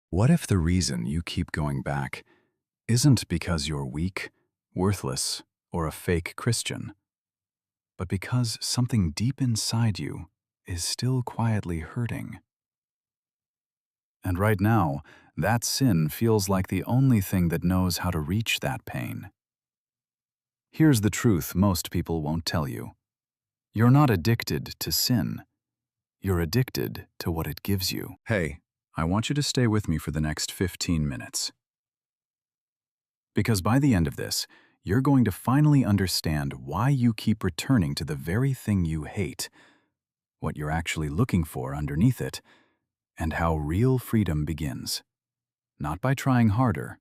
What if the reason you keep going back isn't because you're weak, worthless, or a fake Christian, but because something deep inside you is still quietly hurting? And right now, that sin feels like the only thing that knows how to reach that pain. Here's the truth most people won't tell you. You're not addicted to sin. You're addicted to what it gives you. Hey, I want you to stay with me for the next 15 minutes. Because by the end of this, you're going to finally understand why you keep returning to the very thing you hate, what you're actually looking for underneath it, and how real freedom begins. Not by trying harder,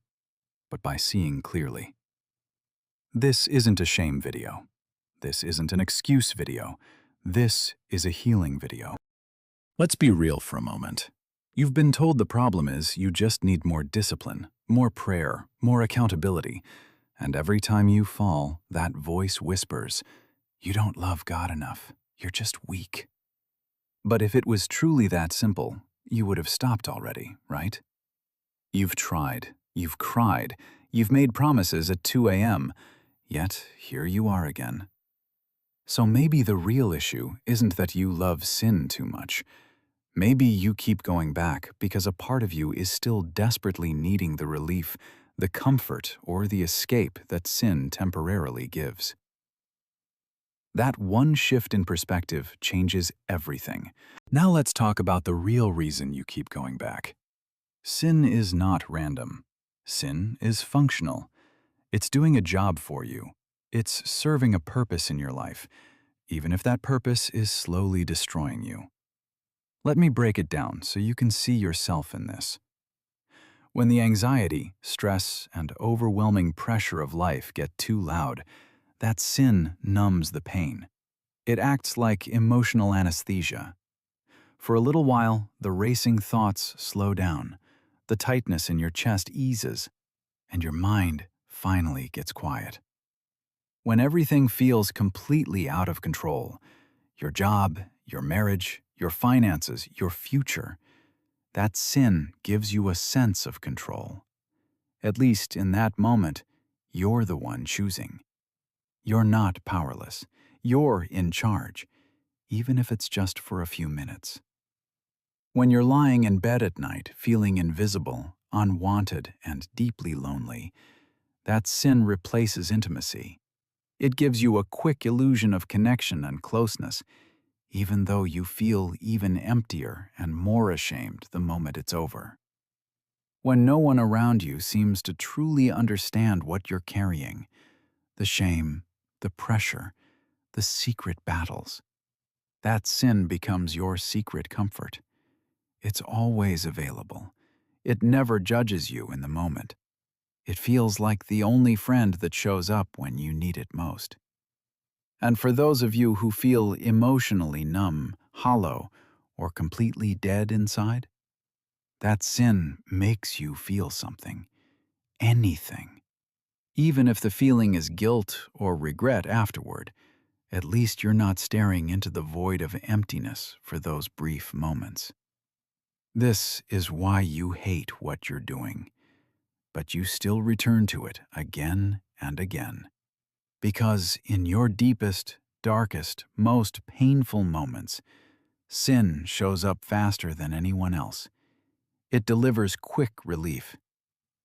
but by seeing clearly. This isn't a shame video. This isn't an excuse video. This is a healing video. Let's be real for a moment. You've been told the problem is you just need more discipline, more prayer, more accountability, and every time you fall, that voice whispers, "You don't love God enough. You're just weak." But if it was truly that simple, you would have stopped already, right? You've tried, you've cried, you've made promises at 2 a.m., yet here you are again. So maybe the real issue isn't that you love sin too much. Maybe you keep going back because a part of you is still desperately needing the relief, the comfort, or the escape that sin temporarily gives. That one shift in perspective changes everything. Now let's talk about the real reason you keep going back. Sin is not random. Sin is functional. It's doing a job for you. It's serving a purpose in your life, even if that purpose is slowly destroying you. Let me break it down so you can see yourself in this. When the anxiety, stress, and overwhelming pressure of life get too loud, that sin numbs the pain. It acts like emotional anesthesia. For a little while, the racing thoughts slow down, the tightness in your chest eases, and your mind finally gets quiet. When everything feels completely out of control, your job, your marriage, your finances, your future, that sin gives you a sense of control. At least in that moment, you're the one choosing. You're not powerless. You're in charge, even if it's just for a few minutes. When you're lying in bed at night, feeling invisible, unwanted, and deeply lonely, that sin replaces intimacy. It gives you a quick illusion of connection and closeness, even though you feel even emptier and more ashamed the moment it's over. When no one around you seems to truly understand what you're carrying, the shame, the pressure, the secret battles, that sin becomes your secret comfort. It's always available. It never judges you in the moment. It feels like the only friend that shows up when you need it most. And for those of you who feel emotionally numb, hollow, or completely dead inside, that sin makes you feel something, anything. Even if the feeling is guilt or regret afterward, at least you're not staring into the void of emptiness for those brief moments. This is why you hate what you're doing, but you still return to it again and again. Because in your deepest, darkest, most painful moments, sin shows up faster than anyone else. It delivers quick relief.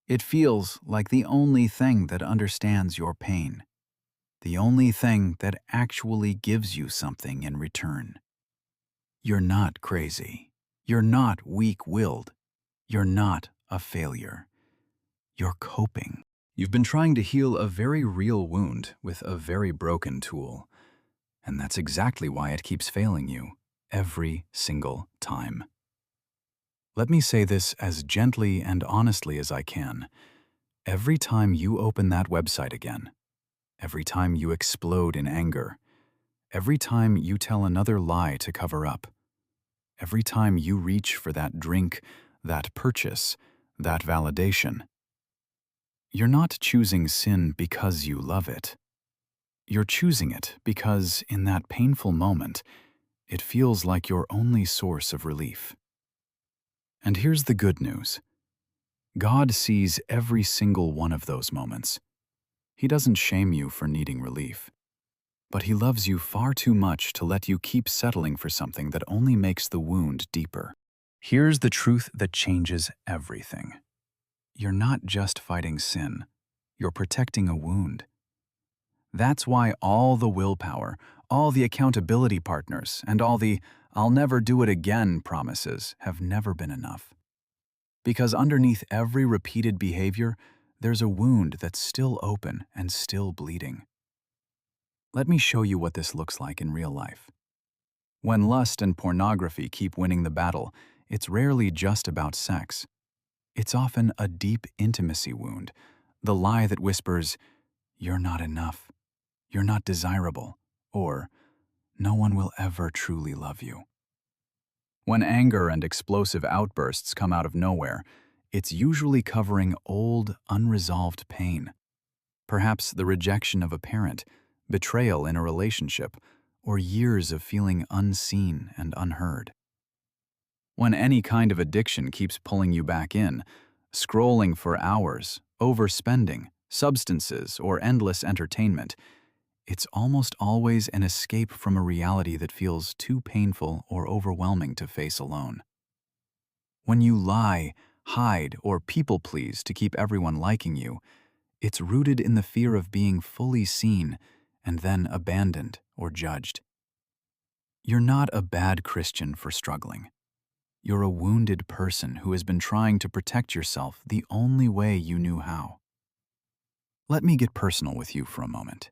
It feels like the only thing that understands your pain, the only thing that actually gives you something in return. You're not crazy. You're not weak-willed. You're not a failure. You're coping. You've been trying to heal a very real wound with a very broken tool, and that's exactly why it keeps failing you every single time. Let me say this as gently and honestly as I can. Every time you open that website again, every time you explode in anger, every time you tell another lie to cover up, every time you reach for that drink, that purchase, that validation, you're not choosing sin because you love it. You're choosing it because, in that painful moment, it feels like your only source of relief. And here's the good news. God sees every single one of those moments. He doesn't shame you for needing relief, but He loves you far too much to let you keep settling for something that only makes the wound deeper. Here's the truth that changes everything. You're not just fighting sin, you're protecting a wound. That's why all the willpower, all the accountability partners, and all the "I'll never do it again" promises have never been enough. Because underneath every repeated behavior, there's a wound that's still open and still bleeding. Let me show you what this looks like in real life. When lust and pornography keep winning the battle, it's rarely just about sex. It's often a deep intimacy wound, the lie that whispers, "You're not enough, you're not desirable," or "No one will ever truly love you." When anger and explosive outbursts come out of nowhere, it's usually covering old, unresolved pain. Perhaps the rejection of a parent, betrayal in a relationship, or years of feeling unseen and unheard. When any kind of addiction keeps pulling you back in, scrolling for hours, overspending, substances, or endless entertainment, it's almost always an escape from a reality that feels too painful or overwhelming to face alone. When you lie, hide, or people-please to keep everyone liking you, it's rooted in the fear of being fully seen and then abandoned or judged. You're not a bad Christian for struggling. You're a wounded person who has been trying to protect yourself the only way you knew how. Let me get personal with you for a moment.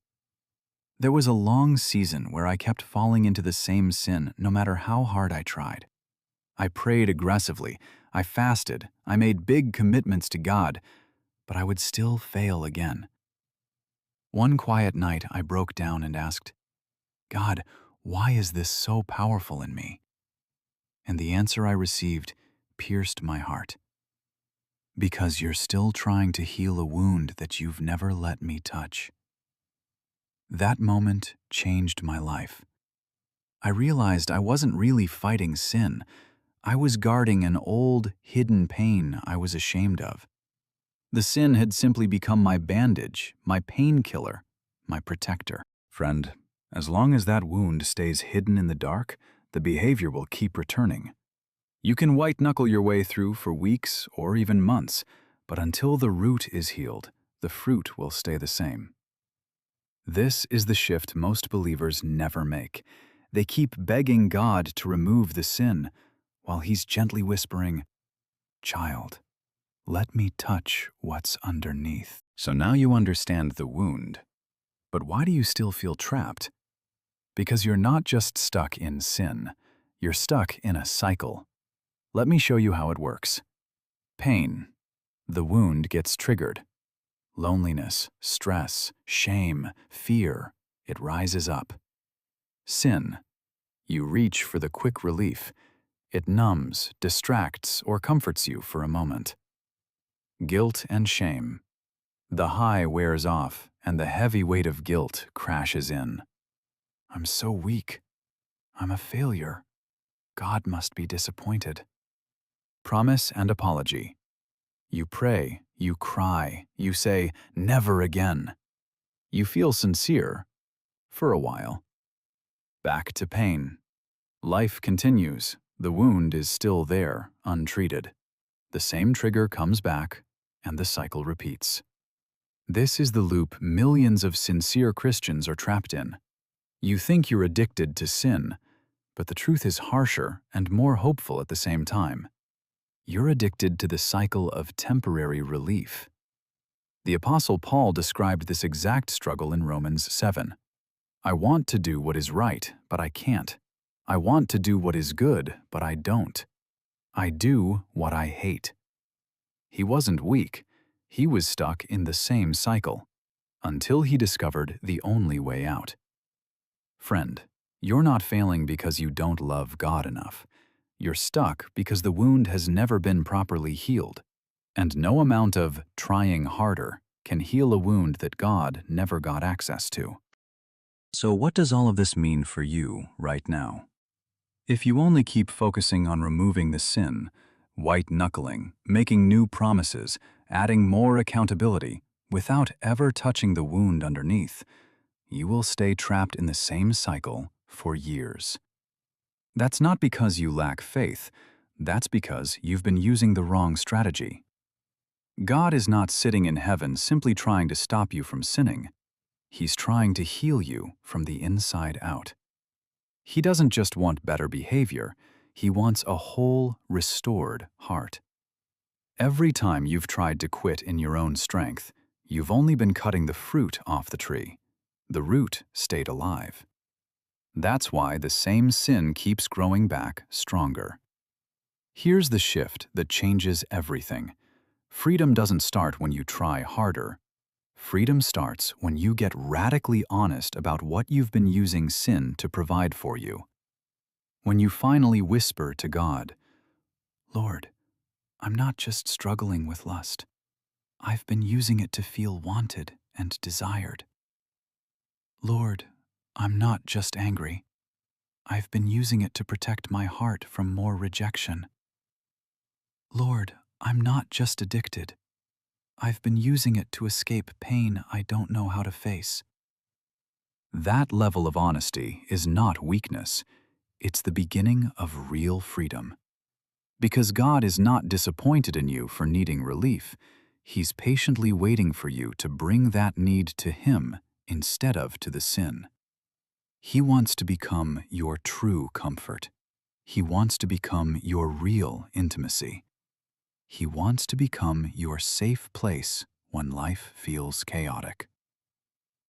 There was a long season where I kept falling into the same sin no matter how hard I tried. I prayed aggressively, I fasted, I made big commitments to God, but I would still fail again. One quiet night, I broke down and asked, "God, why is this so powerful in me?" And the answer I received pierced my heart. "Because you're still trying to heal a wound that you've never let me touch." That moment changed my life. I realized I wasn't really fighting sin. I was guarding an old, hidden pain I was ashamed of. The sin had simply become my bandage, my painkiller, my protector. Friend, as long as that wound stays hidden in the dark, the behavior will keep returning. You can white-knuckle your way through for weeks or even months, but until the root is healed, the fruit will stay the same. This is the shift most believers never make. They keep begging God to remove the sin, while He's gently whispering, "Child, let me touch what's underneath." So now you understand the wound. But why do you still feel trapped? Because you're not just stuck in sin. You're stuck in a cycle. Let me show you how it works. Pain. The wound gets triggered. Loneliness, stress, shame, fear. It rises up. Sin. You reach for the quick relief. It numbs, distracts, or comforts you for a moment. Guilt and shame. The high wears off, and the heavy weight of guilt crashes in. I'm so weak. I'm a failure. God must be disappointed. Promise and apology. You pray, you cry, you say, "Never again." You feel sincere, for a while. Back to pain. Life continues. The wound is still there, untreated. The same trigger comes back, and the cycle repeats. This is the loop millions of sincere Christians are trapped in. You think you're addicted to sin, but the truth is harsher and more hopeful at the same time. You're addicted to the cycle of temporary relief. The Apostle Paul described this exact struggle in Romans 7. "I want to do what is right, but I can't. I want to do what is good, but I don't. I do what I hate." He wasn't weak. He was stuck in the same cycle, until he discovered the only way out. Friend, you're not failing because you don't love God enough. You're stuck because the wound has never been properly healed, and no amount of trying harder can heal a wound that God never got access to. So what does all of this mean for you right now? If you only keep focusing on removing the sin, white-knuckling, making new promises, adding more accountability, without ever touching the wound underneath, you will stay trapped in the same cycle for years. That's not because you lack faith. That's because you've been using the wrong strategy. God is not sitting in heaven simply trying to stop you from sinning. He's trying to heal you from the inside out. He doesn't just want better behavior. He wants a whole, restored heart. Every time you've tried to quit in your own strength, you've only been cutting the fruit off the tree. The root stayed alive. That's why the same sin keeps growing back stronger. Here's the shift that changes everything. Freedom doesn't start when you try harder. Freedom starts when you get radically honest about what you've been using sin to provide for you. When you finally whisper to God, "Lord, I'm not just struggling with lust. I've been using it to feel wanted and desired. Lord, I'm not just angry. I've been using it to protect my heart from more rejection. Lord, I'm not just addicted. I've been using it to escape pain I don't know how to face." That level of honesty is not weakness. It's the beginning of real freedom. Because God is not disappointed in you for needing relief. He's patiently waiting for you to bring that need to Him instead of to the sin. He wants to become your true comfort. He wants to become your real intimacy. He wants to become your safe place when life feels chaotic.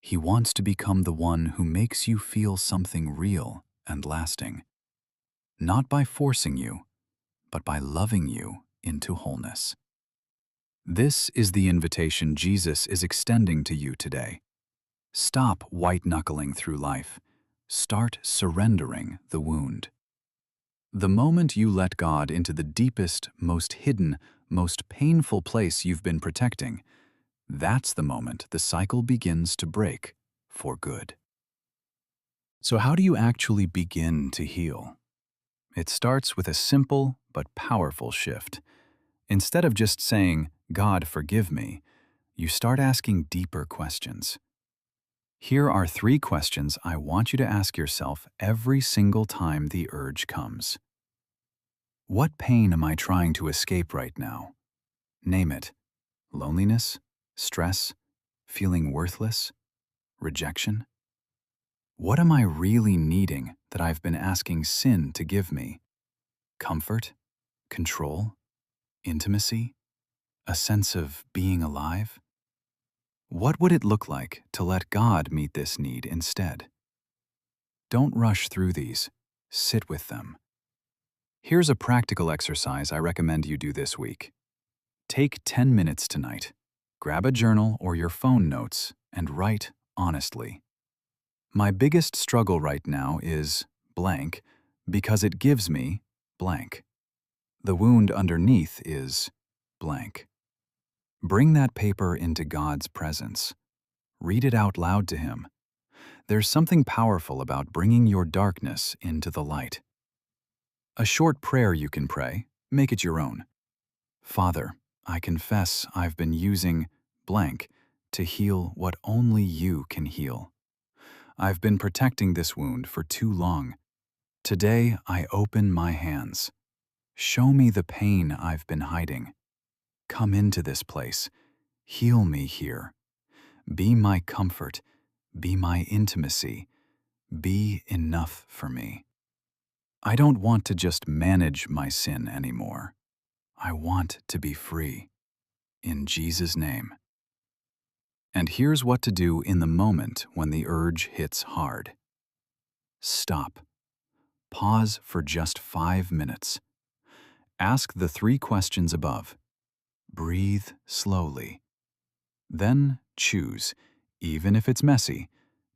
He wants to become the one who makes you feel something real and lasting, not by forcing you, but by loving you into wholeness. This is the invitation Jesus is extending to you today. Stop white-knuckling through life. Start surrendering the wound. The moment you let God into the deepest, most hidden, most painful place you've been protecting, that's the moment the cycle begins to break for good. So how do you actually begin to heal? It starts with a simple but powerful shift. Instead of just saying, "God, forgive me," you start asking deeper questions. Here are 3 questions I want you to ask yourself every single time the urge comes. What pain am I trying to escape right now? Name it. Loneliness, stress, feeling worthless, rejection? What am I really needing that I've been asking sin to give me? Comfort, control, intimacy, a sense of being alive? What would it look like to let God meet this need instead? Don't rush through these. Sit with them. Here's a practical exercise I recommend you do this week. Take 10 minutes tonight. Grab a journal or your phone notes and write honestly. My biggest struggle right now is blank because it gives me blank. The wound underneath is blank. Bring that paper into God's presence. Read it out loud to Him. There's something powerful about bringing your darkness into the light. A short prayer you can pray, make it your own. Father, I confess I've been using blank to heal what only you can heal. I've been protecting this wound for too long. Today I open my hands. Show me the pain I've been hiding. Come into this place. Heal me here. Be my comfort. Be my intimacy. Be enough for me. I don't want to just manage my sin anymore. I want to be free. In Jesus' name. And here's what to do in the moment when the urge hits hard. Stop. Pause for just 5 minutes. Ask the 3 questions above. Breathe slowly. Then choose, even if it's messy,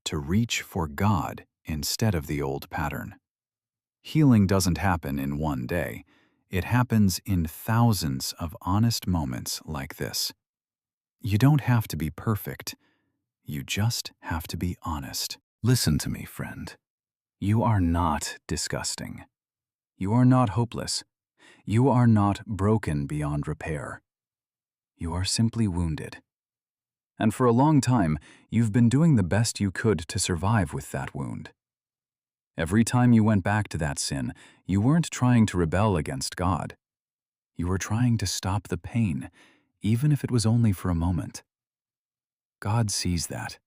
to reach for God instead of the old pattern. Healing doesn't happen in one day. It happens in thousands of honest moments like this. You don't have to be perfect. You just have to be honest. Listen to me, friend. You are not disgusting. You are not hopeless. You are not broken beyond repair. You are simply wounded. And for a long time, you've been doing the best you could to survive with that wound. Every time you went back to that sin, you weren't trying to rebel against God. You were trying to stop the pain, even if it was only for a moment. God sees that.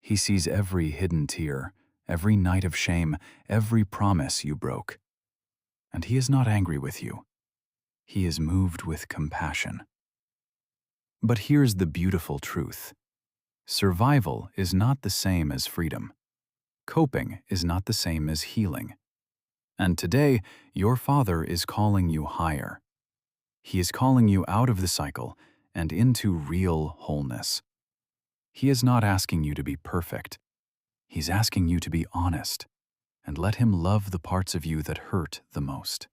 He sees every hidden tear, every night of shame, every promise you broke. And He is not angry with you. He is moved with compassion. But here's the beautiful truth. Survival is not the same as freedom. Coping is not the same as healing. And today, your Father is calling you higher. He is calling you out of the cycle and into real wholeness. He is not asking you to be perfect. He's asking you to be honest and let Him love the parts of you that hurt the most.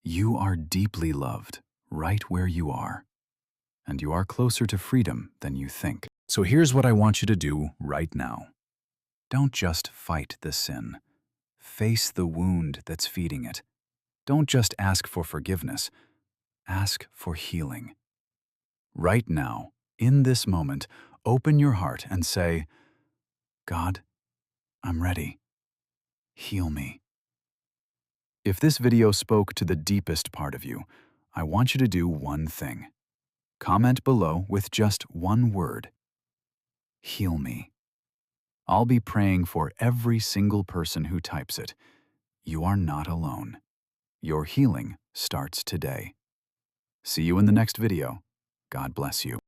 You are deeply loved right where you are, and you are closer to freedom than you think. So here's what I want you to do right now. Don't just fight the sin. Face the wound that's feeding it. Don't just ask for forgiveness. Ask for healing. Right now, in this moment, open your heart and say, God, I'm ready. Heal me. If this video spoke to the deepest part of you, I want you to do one thing. Comment below with just one word. Heal me. I'll be praying for every single person who types it. You are not alone. Your healing starts today. See you in the next video. God bless you.